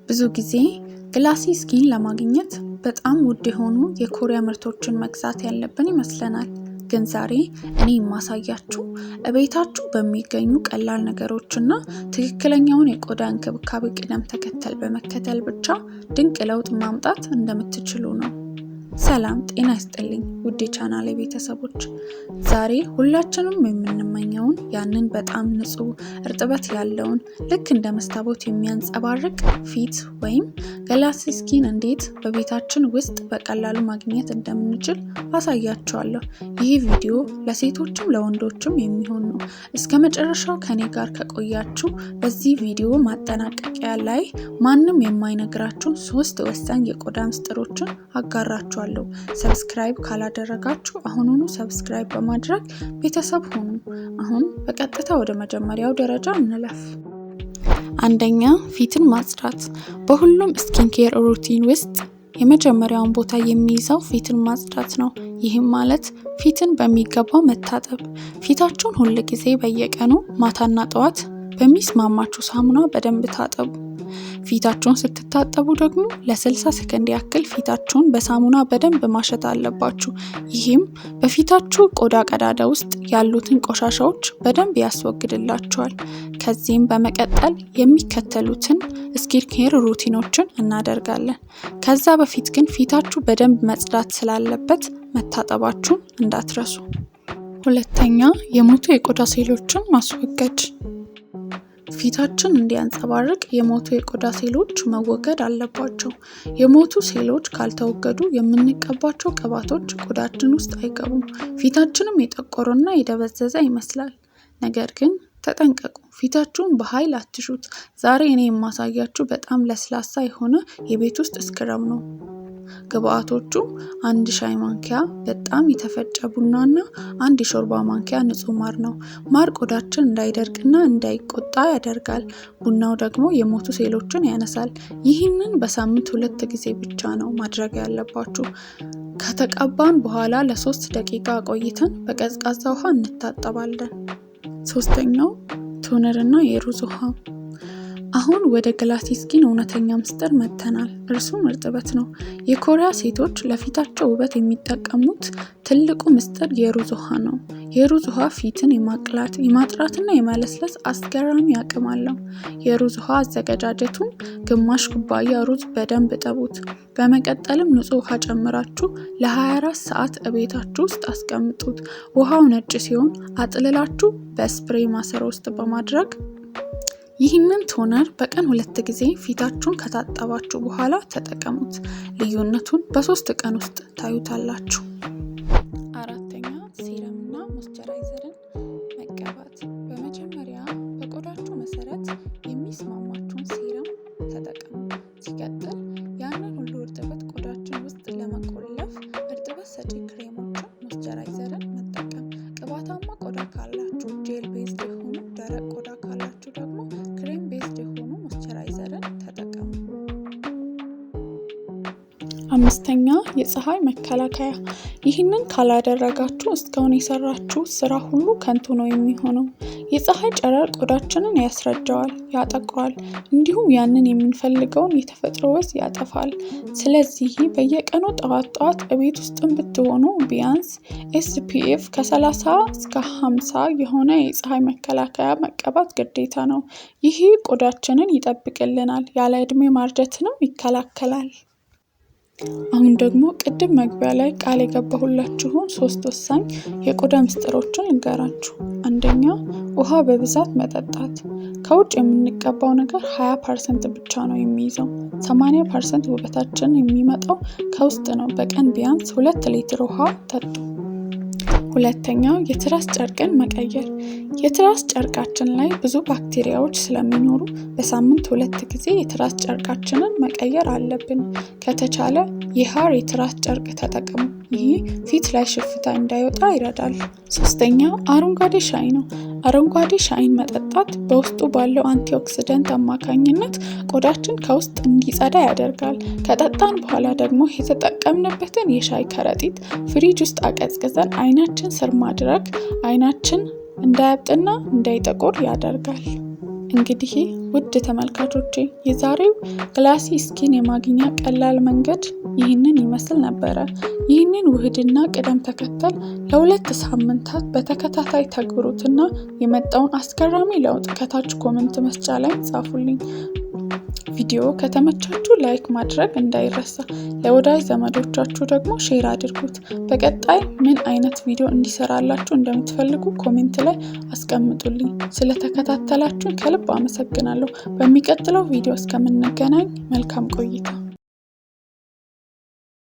ብዙ ጊዜ ግላሲ ስኪን ለማግኘት በጣም ውድ የሆኑ የኮሪያ ምርቶችን መግዛት ያለብን ይመስለናል። ግን ዛሬ እኔ የማሳያችሁ እቤታችሁ በሚገኙ ቀላል ነገሮችና ትክክለኛውን የቆዳ እንክብካቤ ቅደም ተከተል በመከተል ብቻ ድንቅ ለውጥ ማምጣት እንደምትችሉ ነው። ሰላም ጤና ይስጥልኝ ውድ የቻናሌ ቤተሰቦች፣ ዛሬ ሁላችንም የምንመኘውን ያንን በጣም ንጹህ እርጥበት ያለውን ልክ እንደ መስታወት የሚያንጸባርቅ ፊት ወይም ግላሲ ስኪን እንዴት በቤታችን ውስጥ በቀላሉ ማግኘት እንደምንችል አሳያችኋለሁ። ይህ ቪዲዮ ለሴቶችም ለወንዶችም የሚሆን ነው። እስከ መጨረሻው ከኔ ጋር ከቆያችሁ በዚህ ቪዲዮ ማጠናቀቂያ ላይ ማንም የማይነግራችሁ 3 ወሳኝ የቆዳ ምስጢሮችን አጋራችኋለሁ። ሰብስክራይብ ካላደረጋችሁ አሁኑኑ ሰብስክራይብ በማድረግ ቤተሰብ ሁኑ። አሁን በቀጥታ ወደ መጀመሪያው ደረጃ እንለፍ። አንደኛ፣ ፊትን ማጽዳት። በሁሉም ስኪን ኬር ሩቲን ውስጥ የመጀመሪያውን ቦታ የሚይዘው ፊትን ማጽዳት ነው። ይህም ማለት ፊትን በሚገባው መታጠብ። ፊታችሁን ሁል ጊዜ በየቀኑ ማታና ጠዋት በሚስማማችሁ ሳሙና በደንብ ታጠቡ። ፊታችሁን ስትታጠቡ ደግሞ ለ60 ሰከንድ ያክል ፊታችሁን በሳሙና በደንብ ማሸት አለባችሁ። ይህም በፊታችሁ ቆዳ ቀዳዳ ውስጥ ያሉትን ቆሻሻዎች በደንብ ያስወግድላችኋል። ከዚህም በመቀጠል የሚከተሉትን ስኪን ኬር ሩቲኖችን እናደርጋለን። ከዛ በፊት ግን ፊታችሁ በደንብ መጽዳት ስላለበት መታጠባችሁን እንዳትረሱ። ሁለተኛ፣ የሞቱ የቆዳ ሴሎችን ማስወገድ። ፊታችን እንዲያንጸባርቅ የሞቱ የቆዳ ሴሎች መወገድ አለባቸው። የሞቱ ሴሎች ካልተወገዱ የምንቀባቸው ቅባቶች ቆዳችን ውስጥ አይገቡም። ፊታችንም የጠቆረና የደበዘዘ ይመስላል። ነገር ግን ተጠንቀቁ፣ ፊታችሁን በኃይል አትሹት። ዛሬ እኔ የማሳያችሁ በጣም ለስላሳ የሆነ የቤት ውስጥ ስክረብ ነው። ግብአቶቹ 1 ሻይ ማንኪያ በጣም የተፈጨ ቡናና 1 የሾርባ ማንኪያ ንጹህ ማር ነው። ማር ቆዳችን እንዳይደርቅና እንዳይቆጣ ያደርጋል። ቡናው ደግሞ የሞቱ ሴሎችን ያነሳል። ይህንን በሳምንት 2 ጊዜ ብቻ ነው ማድረግ ያለባችሁ። ከተቀባን በኋላ ለ3 ደቂቃ ቆይተን በቀዝቃዛ ውሃ እንታጠባለን። ሶስተኛው፣ ቶነርና የሩዝ ውሃ። አሁን ወደ ግላሲ ስኪን እውነተኛ ምስጢር መጥተናል። እርሱም እርጥበት ነው። የኮሪያ ሴቶች ለፊታቸው ውበት የሚጠቀሙት ትልቁ ምስጢር የሩዝ ውሃ ነው። የሩዝ ውሃ ፊትን የማቅላት የማጥራትና የማለስለስ አስገራሚ አቅም አለው። የሩዝ ውሃ አዘገጃጀቱን ግማሽ ኩባያ ሩዝ በደንብ እጠቡት። በመቀጠልም ንጹህ ውሃ ጨምራችሁ ለ24 ሰዓት እቤታችሁ ውስጥ አስቀምጡት። ውሃው ነጭ ሲሆን አጥልላችሁ በስፕሬይ ማሰሮ ውስጥ በማድረግ ይህንን ቶነር በቀን 2 ጊዜ ፊታችሁን ከታጠባችሁ በኋላ ተጠቀሙት። ልዩነቱን በ3 ቀን ውስጥ ታዩታላችሁ። አራተኛ፣ ሴረምና ሞይስቸራይዘርን መቀባት። በመጀመሪያ በቆዳችሁ መሰረት የሚስማማችሁን ሴረም ተጠቀሙ። ሲቀጥል ያንን ሁሉ እርጥበት ቆዳችን ውስጥ ለመቆለፍ እርጥበት ሰጪ ክሬሞችን፣ ሞይስቸራይዘርን መጠቀም። ቅባታማ ቆዳ ካላችሁ ጄል ቤዝድ የሆኑ፣ ደረቅ ቆዳ ካላችሁ ደግሞ ክሬም ቤዝድ የሆኑ ሞይስቸራይዘርን ተጠቀሙ። አምስተኛ፣ የፀሐይ መከላከያ። ይህንን ካላደረጋችሁ እስካሁን የሰራችሁ ስራ ሁሉ ከንቱ ነው የሚሆነው። የፀሐይ ጨረር ቆዳችንን ያስረጃዋል፣ ያጠቁራል፣ እንዲሁም ያንን የምንፈልገውን የተፈጥሮ ወዝ ያጠፋል። ስለዚህ በየቀኑ ጠዋት እቤት ውስጥም ብትሆኑ ቢያንስ SPF ከ30 እስከ 50 የሆነ የፀሐይ መከላከያ መቀባት ግዴታ ነው። ይህ ቆዳችንን ይጠብቅልናል፣ ያለ ዕድሜ ማርጀትንም ይከላከላል። አሁን ደግሞ ቅድም መግቢያ ላይ ቃል የገባሁላችሁን 3 ወሳኝ የቆዳ ምስጢሮችን እንገራችሁ። አንደኛ፣ ውሃ በብዛት መጠጣት። ከውጭ የምንቀባው ነገር 20% ብቻ ነው የሚይዘው። 80% ውበታችን የሚመጣው ከውስጥ ነው። በቀን ቢያንስ 2 ሊትር ውሃ ጠጡ። ሁለተኛ፣ የትራስ ጨርቅን መቀየር። የትራስ ጨርቃችን ላይ ብዙ ባክቴሪያዎች ስለሚኖሩ በሳምንት 2 ጊዜ የትራስ ጨርቃችንን መቀየር አለብን። ከተቻለ የሐር የትራስ ጨርቅ ተጠቀሙ። ይህ ፊት ላይ ሽፍታ እንዳይወጣ ይረዳል። ሶስተኛው፣ አረንጓዴ ሻይ ነው። አረንጓዴ ሻይን መጠጣት በውስጡ ባለው አንቲኦክሲደንት አማካኝነት ቆዳችን ከውስጥ እንዲጸዳ ያደርጋል። ከጠጣን በኋላ ደግሞ የተጠቀምንበትን የሻይ ከረጢት ፍሪጅ ውስጥ አቀዝቅዘን አይናችን ስር ማድረግ አይናችን እንዳያብጥና እንዳይጠቁር ያደርጋል። እንግዲህ ውድ ተመልካቾቼ የዛሬው ግላሲ ስኪን የማግኛ ቀላል መንገድ ይህንን ይመስል ነበረ። ይህንን ውህድና ቅደም ተከተል ለ2 ሳምንታት በተከታታይ ተግብሩትና የመጣውን አስገራሚ ለውጥ ከታች ኮሜንት መስጫ ላይ ጻፉልኝ። ቪዲዮ ከተመቻችሁ ላይክ ማድረግ እንዳይረሳ፣ ለወዳጅ ዘመዶቻችሁ ደግሞ ሼር አድርጉት። በቀጣይ ምን አይነት ቪዲዮ እንዲሰራላችሁ እንደምትፈልጉ ኮሜንት ላይ አስቀምጡልኝ። ስለተከታተላችሁ ከልብ አመሰግናለሁ። በሚቀጥለው ቪዲዮ እስከምንገናኝ መልካም ቆይታ